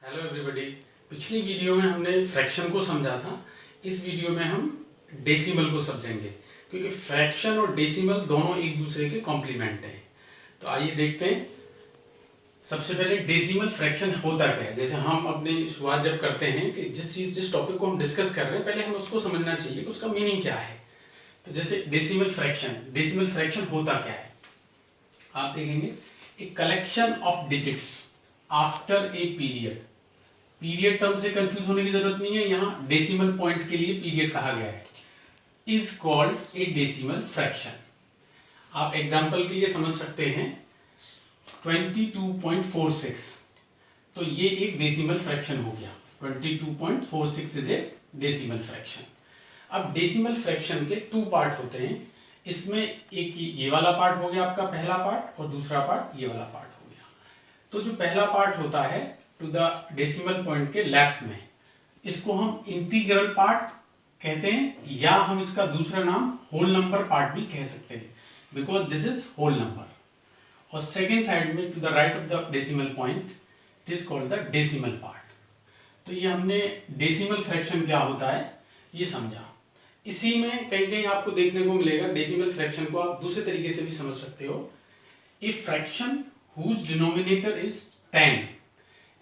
Hello everybody. पिछली video में हमने फ्रैक्शन को समझा था। इस वीडियो में हम डेसिमल को समझेंगे, क्योंकि फ्रैक्शन और डेसिमल दोनों एक दूसरे के कॉम्प्लीमेंट हैं। तो आइए देखते हैं। सबसे पहले डेसिमल फ्रैक्शन होता क्या है। जैसे हम अपनी शुरुआत जब करते हैं कि जिस टॉपिक को हम डिस्कस कर रहे हैं, पहले हमें उसको समझना चाहिए कि उसका मीनिंग क्या है। तो जैसे डेसिमल फ्रैक्शन होता क्या है, आप देखेंगे a collection of digits after a period term से कंफ्यूज होने की जरूरत नहीं है। यहाँ डेसिमल पॉइंट के लिए पीरियड कहा गया है, is called a decimal fraction. आप एग्जांपल के लिए समझ सकते हैं 22.46, तो ये एक डेसिमल फ्रैक्शन हो गया। 22.46 इज ए डेसिमल फ्रैक्शन। अब डेसिमल फ्रैक्शन के टू पार्ट होते हैं। इसमें एक ये वाला पार्ट हो गया आपका पहला पार्ट, और दूसरा पार्ट ये वाला पार्ट हो गया। तो जो पहला पार्ट होता है टू द डेसिमल पॉइंट के लेफ्ट में, इसको हम इंटीग्रल पार्ट कहते हैं, या हम इसका दूसरा नाम होल नंबर पार्ट भी कह सकते हैं, because this is whole number. और सेकेंड साइड में to the right of the decimal point, it is called the decimal part. तो ये हमने डेसिमल फ्रैक्शन क्या होता है ये समझा। इसी में कहीं कहीं आपको देखने को मिलेगा, डेसिमल फ्रैक्शन को आप दूसरे तरीके से भी समझ सकते हो। If fraction whose denominator is 10,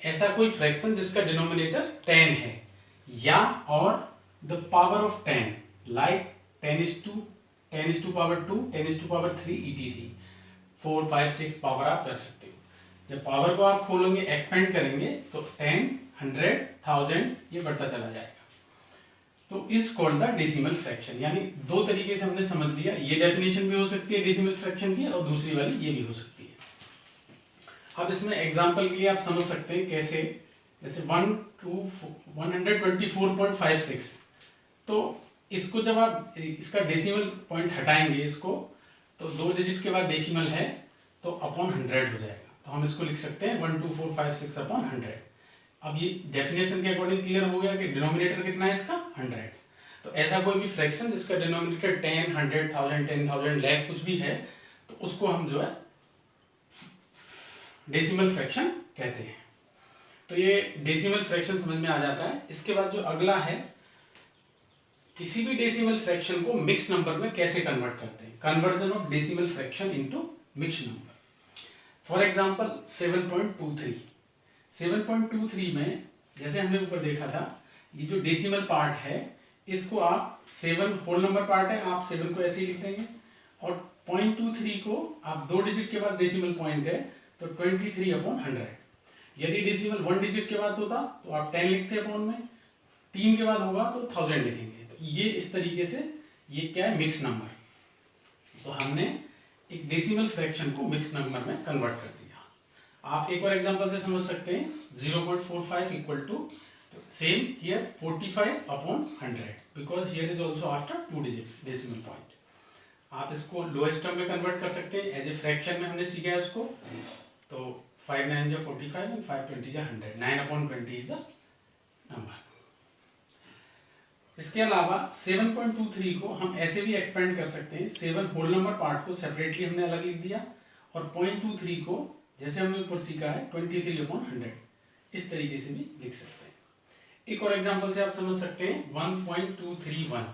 ऐसा कोई फ्रैक्शन जिसका डिनोमिनेटर 10 है, या और the power of 10, like 10 is to power 2, 10 is to power 3 etc. 4, 5, 6 power आप कर सकते हो। जब पावर को आप खोलोगे, एक्सपेंड करेंगे, तो 10, 100, 1000 ये बढ़ता चला जाएगा। तो is called the decimal fraction. यानी दो तरीके से हमने समझ लिया। ये डेफिनेशन भी हो सकती है डेसिमल फ्रैक्शन की, और दूसरी वाली ये भी हो सकती है। अब इसमें एग्जांपल के लिए आप समझ सकते हैं कैसे। जैसे 124.56, तो इसको जब आप इसका डेसिमल पॉइंट हटाएंगे इसको, तो दो डिजिट के बाद डेसिमल है तो अपॉन 100 हो जाएगा। तो हम इसको लिख सकते हैं 12456 अपॉन 100। अब ये डेफिनेशन के अकॉर्डिंग क्लियर हो गया कि डिनोमिनेटर कितना है इसका 100। तो ऐसा कोई भी फ्रैक्शन जिसका डिनोमिनेटर 10, 100, 1000, 10,000, लाख कुछ भी है, तो उसको हम जो है डेसिमल फ्रैक्शन कहते हैं। तो ये डेसिमल फ्रैक्शन समझ में आ जाता है। इसके बाद जो अगला है, किसी भी डेसिमल फ्रैक्शन को मिक्स नंबर में कैसे कन्वर्ट करते हैं। Conversion of decimal fraction into mix number. For example 7.23 में, जैसे हमने ऊपर देखा था, ये जो डेसिमल पार्ट है इसको आप 7 होल नंबर पार्ट है, आप 7 को ऐसे ही लिख देंगे, और 0.23 को आप दो डिजिट के बाद डेसिमल पॉइंट है तो 23 अपॉन 100। यदि डेसिमल 1 डिजिट के बाद होता तो आप 10 लिखते अपॉन में, 3 के बाद होगा तो 1000 लिखेंगे। तो ये इस तरीके से ये क्या है, मिक्स नंबर। तो हमने एक डेसिमल फ्रैक्शन को मिक्स नंबर में कन्वर्ट कर दिया। आप एक और एग्जांपल से समझ सकते हैं 0.45 equal to same here 45 upon 100, because here is also after 2 digit decimal point. आप इसको लोएस्ट टर्म में कन्वर्ट कर सकते हैं। एज ए फ्रैक्शन में हमने सीखा है इसको। तो 5 9 जा 45 and 5 20 जा 100, 9 upon 20 इज द नंबर। इसके अलावा 7.23 को हम ऐसे भी एक्सपेंड कर सकते हैं। 7 होल नंबर पार्ट को सेपरेटली हमने अलग लिख दिया, और 0.23 को जैसे हमने ऊपर सीखा है 23 upon 100, इस तरीके से भी लिख सकते हैं। एक और एग्जांपल से आप समझ सकते हैं 1.231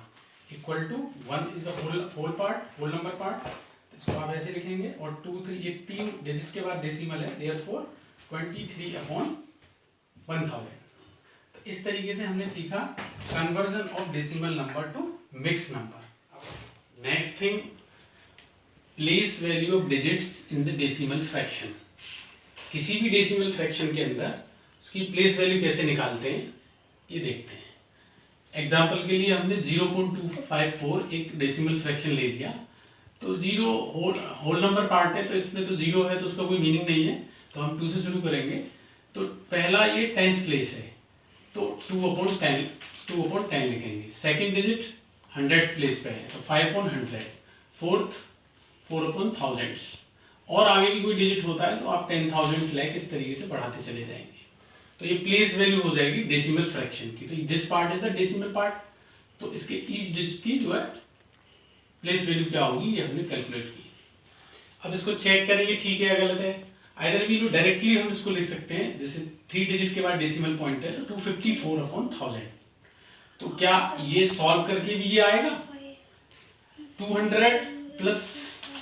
equal to 1 is the whole part, whole number part, इसको आप ऐसे लिखेंगे, और 2 3 ये 3 डिजिट के बाद डेसिमल है, देयरफॉर 23 अपॉन 1000। तो इस तरीके से हमने सीखा conversion of decimal number two mix number. Next thing, place value of digits in the decimal fraction. किसी भी डेसिमल फ्रैक्शन के अंदर उसकी प्लेस वैल्यू कैसे निकालते हैं ये देखते हैं। एग्जाम्पल के लिए हमने 0.254 एक डेसिमल फ्रैक्शन ले लिया। तो 0 होल नंबर पार्ट है, तो इसमें तो 0 है तो उसका कोई मीनिंग नहीं है, तो हम 2 से शुरू करेंगे। तो पहला ये 10th प्लेस है, तो 2/10 लिखेंगे। सेकेंड डिजिट 100th प्लेस पे है, तो 5/100। फोर्थ 4/1000, और आगे भी कोई डिजिट होता है तो आप 10,000 लाख इस तरीके से बढ़ाते चले जाएंगे। तो ये प्लेस वैल्यू हो जाएगी डेसिमल फ्रैक्शन की। तो this part is the decimal part, तो इसके ईच डिजिट की जो है प्लेस वैल्यू क्या होगी ये हमने कैलकुलेट की। अब इसको चेक करेंगे ठीक है या गलत है। आइदर वी लो डायरेक्टली हम इसको लिख सकते हैं, जैसे 3 डिजिट के बाद डेसिमल पॉइंट है तो 254/1000। तो क्या ये सॉल्व करके भी ये आएगा 200 प्लस,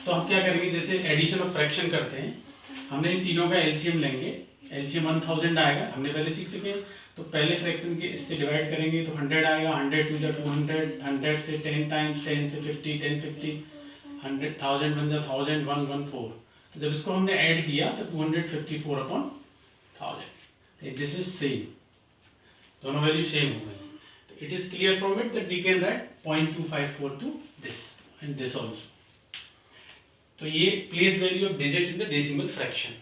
तो हम क्या करेंगे, जैसे एडिशन ऑफ फ्रैक्शन करते हैं, हमने इन तीनों का एलसीएम लेंगे, एलसीएम 1000 आएगा, हमने पहले सीख चुके हैं। तो पहले फ्रैक्शन के इससे डिवाइड करेंगे तो 100 आएगा, 100 टू जा 200, 100 से 10 टाइम्स, 10 से 50, 10 50, 100,000 बन जा 1000, 114। तो जब इसको हमने ऐड किया तो 254/1000, दिस इज सेम, दोनों वैल्यू सेम हो गई। तो it is clear from it that we can write 0.2542 this and this also. तो ये place value of digit in the decimal fraction.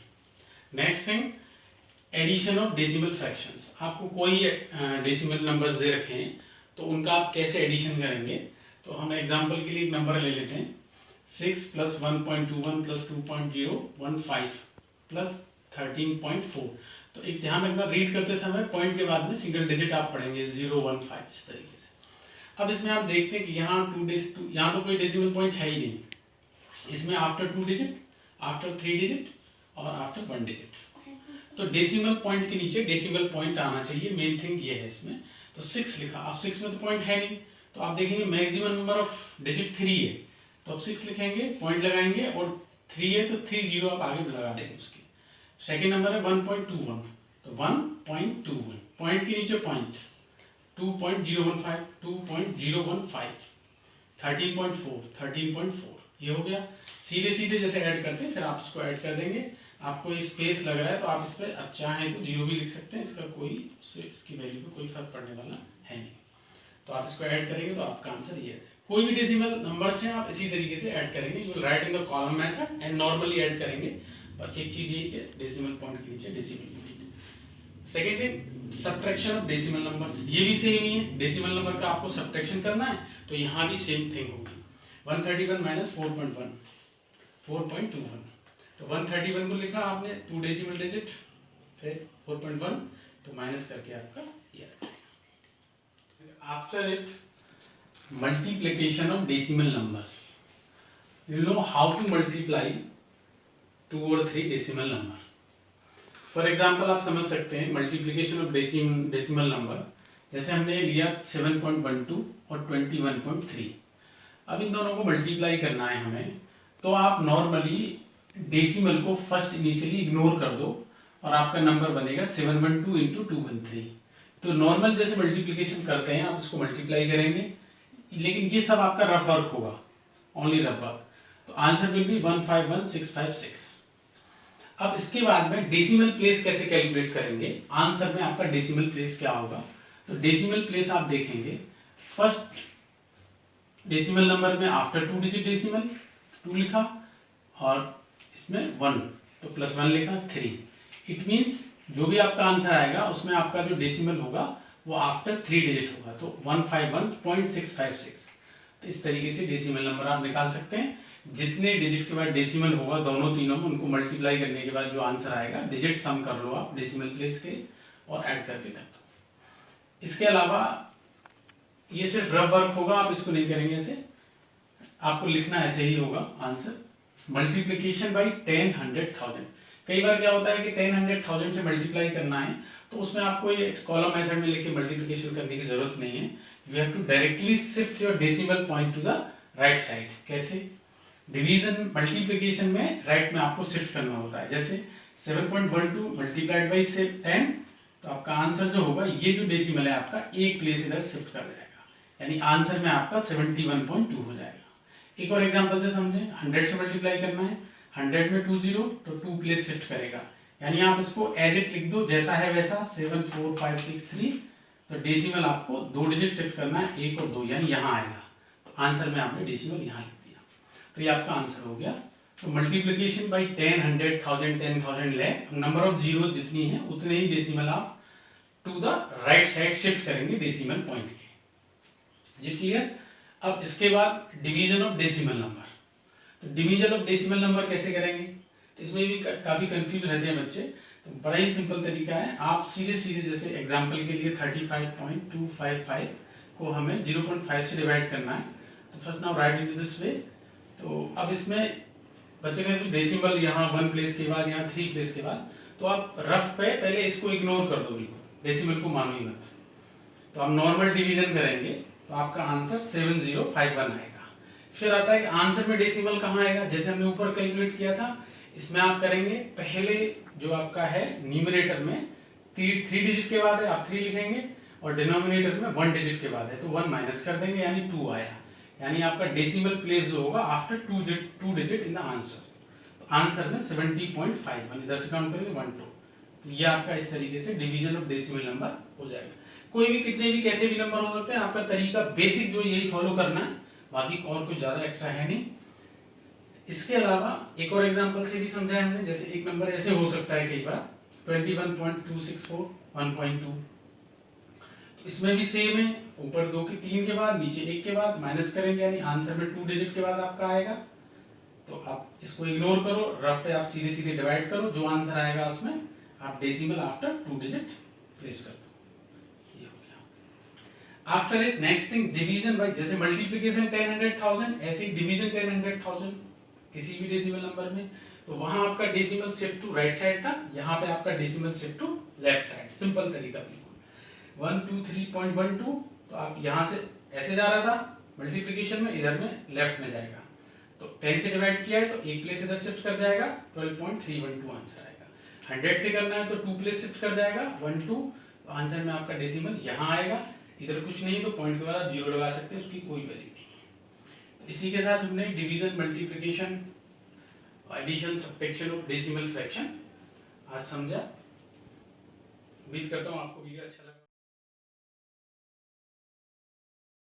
Next thing, addition of decimal fractions. आपको कोई decimal numbers they रखे हैं तो उनका आप कैसे एडिशन करेंगे, तो हम एग्जांपल के लिए एक नंबर ले लेते हैं, 6 + 1.21 + 2.015 + 13.4। तो एक ध्यान रखना, रीड करते समय पॉइंट के बाद में सिंगल डिजिट आप पढ़ेंगे 015 इस तरीके से। अब इसमें आप देखते हैं कि यहाँ यहाँ तो कोई डेसिमल पॉइंट है ही नहीं, इसमें आफ्टर 2 डिजिट, आफ्टर 3 डिजिट और आफ्टर 1 डिजिट। तो डेसिमल पॉइंट के नीचे डेसिमल पॉइंट आना चाहिए, मेन थिंग ये है इसमें। तो 6 लिखा, अब 6 में तो पॉइंट है नहीं, तो आप देखेंगे मैक्सिमम नंबर ऑफ डिजिट 3 है, तो अब 6 लिखेंगे, पॉइंट लगाएंगे, और 3 है तो 3 जीरो आप आगे लगा देंगे उसके। सेकेंड नंबर है 1.21, तो 1.21, पॉइंट के नीचे पॉइंट, 2.015, 2.015, 13.4, 13.4, ये हो गया। सीधे सीधे जैसे ऐड करते हैं फिर आप इसको ऐड कर देंगे। आपको स्पेस लग रहा है तो आप इस पर चाहें तो 0 भी लिख सकते हैं, इसका कोई इसकी वैल्यू पे कोई फर्क पड़ने वाला है नहीं। तो आप इसको ऐड करेंगे तो आपका आंसर ये है। कोई भी डेसिमल नंबर से आप इसी तरीके से ऐड करेंगे, you will write in the column method and normally add करेंगे, पर एक चीज ये कि डेसिमल पॉइंट के नीचे decimal point. Second thing, subtraction of decimal numbers, ये भी सेम ही है, डेसिमल नंबर का आपको सब्ट्रैक्शन करना है तो यहाँ भी सेम थिंग होगी। 131 - 4.1, 4.21, तो 131 को लिखा आपने 2 डेसिमल डिजिट, फिर 4.1, तो माइनस करके आपका ये। After it, multiplication of decimal numbers, you know how to multiply 2 और 3 डेसिमल नंबर। फॉर एग्जाम्पल आप समझ सकते हैं मल्टीप्लिकेशन ऑफ डेसिमल नंबर, जैसे हमने लिया 7.12 और 21.3। अब इन दोनों को मल्टीप्लाई करना है हमें, तो आप नॉर्मली डेसिमल को फर्स्ट इनिशियली इग्नोर कर दो और आपका नंबर बनेगा 712 × 213। तो नॉर्मल जैसे मल्टीप्लिकेशन करते हैं आप इसको मल्टीप्लाई करेंगे, लेकिन ये सब आपका रफ वर्क होगा, ओनली रफ वर्क। तो आंसर विल बी 151656। अब इसके बाद में डेसिमल प्लेस कैसे कैलकुलेट करेंगे, आंसर में आपका डेसिमल प्लेस क्या होगा। तो डेसिमल प्लेस आप देखेंगे, फर्स्ट डेसिमल नंबर में आफ्टर 2 डिजिट डेसिमल 2 लिखा, और इसमें 1, तो +1 लिखा 3। इट मीन्स जो भी आपका आंसर आएगा उसमें आपका जो डेसिमल होगा वो आफ्टर 3 डिजिट होगा, तो 151.656। तो इस तरीके से डेसिमल नंबर आप निकाल सकते हैं। जितने डिजिट के बाद डेसिमल होगा दोनों तीनों में, उनको मल्टीप्लाई करने के बाद जो आंसर आएगा, डिजिट सम कर लो आप डेसिमल प्लेस के और ऐड करके कर दो। इसके अलावा ये सिर्फ रफ वर्क होगा, आप इसको नहीं करेंगे ऐसे, आपको लिखना ऐसे ही होगा आंसर। Multiplication by 10, 100,000। कई बार क्या होता है कि 10, 100,000 से मल्टीप्लाई करना है तो उसमें आपको ये कॉलम मेथड में लिख के मल्टीप्लिकेशन करने की जरूरत नहीं है, you have to directly shift your decimal point to the right side. कैसे? डिवीजन मल्टीप्लिकेशन में राइट में आपको शिफ्ट करना होता है। जैसे 7.12 मल्टीप्लाइड बाई 10, तो आपका आंसर जो होगा, ये जो डेसिमल है आपका एक प्लेस इधर शिफ्ट कर जाएगा, यानी आंसर में आपका 71.2 हो जाएगा। एक और एग्जांपल से समझें, 100 से मल्टीप्लाई करना है, 100 में 2 0, तो 2 प्लेस शिफ्ट करेगा, यानी आप इसको एज इट लिख दो जैसा है वैसा, 74563। तो डेसिमल आपको 2 डिजिट शिफ्ट करना है, 1 और 2, यानी यहाँ आएगा। तो आंसर में आपने डेसिमल यहाँ लिख दिया, तो ये आपका आंसर हो गया। तो multiplication by 10, 100, 1000, 10,000 lakh, number of zero जितनी है उतने ही डेसिमल आप to the right side shift करेंगे डेसिमल पॉइंट के। ये क्लियर? अब इसके बाद डिवीजन ऑफ डेसिमल नंबर। तो डिवीजन ऑफ डेसिमल नंबर कैसे करेंगे? तो इसमें भी काफी कंफ्यूज रहते हैं बच्चे। तो बड़ा ही सिंपल तरीका है, आप सीधे सीधे जैसे एग्जांपल के लिए 35.255 को हमें 0.5 से डिवाइड करना है। तो first now right into this way. तो अब इसमें बचेगा तो डेसिमल यहाँ 1 प्लेस के बाद, यहाँ 3 प्लेस के बाद, तो आप रफ पे पहले इसको इग्नोर कर दो बिल्कुल, डेसिमल को मानो ही मत। तो आप नॉर्मल डिवीजन करेंगे तो आपका आंसर 7051 आएगा। फिर आता है कि आंसर में डेसिमल कहाँ आएगा, जैसे हमने ऊपर कैलकुलेट किया था, इसमें आप करेंगे पहले जो आपका है न्यूमरेटर में 3 डिजिट के बाद है आप 3 लिखेंगे, और डिनोमिनेटर में 1 डिजिट के बाद है तो 1 माइनस कर देंगे, यानी 2 आया। यानी आपका डेसिमल प्लेस जो होगा after 2 digit in the answer. तो आंसर में 70.51, इधर से काउंट करेंगे 1 2। तो ये आपका इस तरीके से डिवीजन ऑफ डेसिमल नंबर हो जाएगा। कोई भी कितने भी कहते भी नंबर हो सकते हैं, आपका तरीका बेसिक जो यही फॉलो करना है, बाकी और कुछ ज्यादा एक्स्ट्रा है नहीं। इसके अलावा एक और एग्जांपल से भी समझाया हमने, जैसे एक नंबर ऐसे हो सकता है कई बार 21.264 1.2, तो इसमें भी सेम है, ऊपर 2 के 3 के बाद, नीचे 1 के बाद माइनस करेंगे, यानी आंसर में 2 डिजिट के बाद आपका आएगा। तो आप इसको इग्नोर करो, रफ पे आप सीधे सीधे डिवाइड करो, जो आंसर आएगा उसमें आप डेसिमल आफ्टर 2 डिजिट प्लेस कर दो। ये हो गया। After it next thing division bye, जैसे मल्टीप्लिकेशन 10 100,000, ऐसे ही डिवीजन 10 100,000 किसी भी डेसिमल नंबर में, तो वहां आपका decimal shift to right side था, यहाँ पे आपका decimal shift to left side. Simple तरीका बिल्कुल। 123.12, तो आप यहाँ से ऐसे जा रहा था मल्टीप्लिकेशन में, इधर में लेफ्ट में जाएगा, तो 10 से डिवाइड किया है तो एक प्लेस इधर शिफ्ट कर जाएगा, 12.312 आंसर आएगा। 100 से करना है तो 2 प्लेस शिफ्ट कर जाएगा 1 2, तो आंसर में आपका डेसिमल यहाँ आएगा। इधर कुछ नहीं तो पॉइंट के बाद आप 0 लगा सकते हैं, उसकी कोई वैल्यू नहीं है। इसी के साथ हमने division, multiplication, addition, subtraction of decimal fraction आज समझा। उम्मीद करता हूँ आपको वीडियो अच्छा लगा।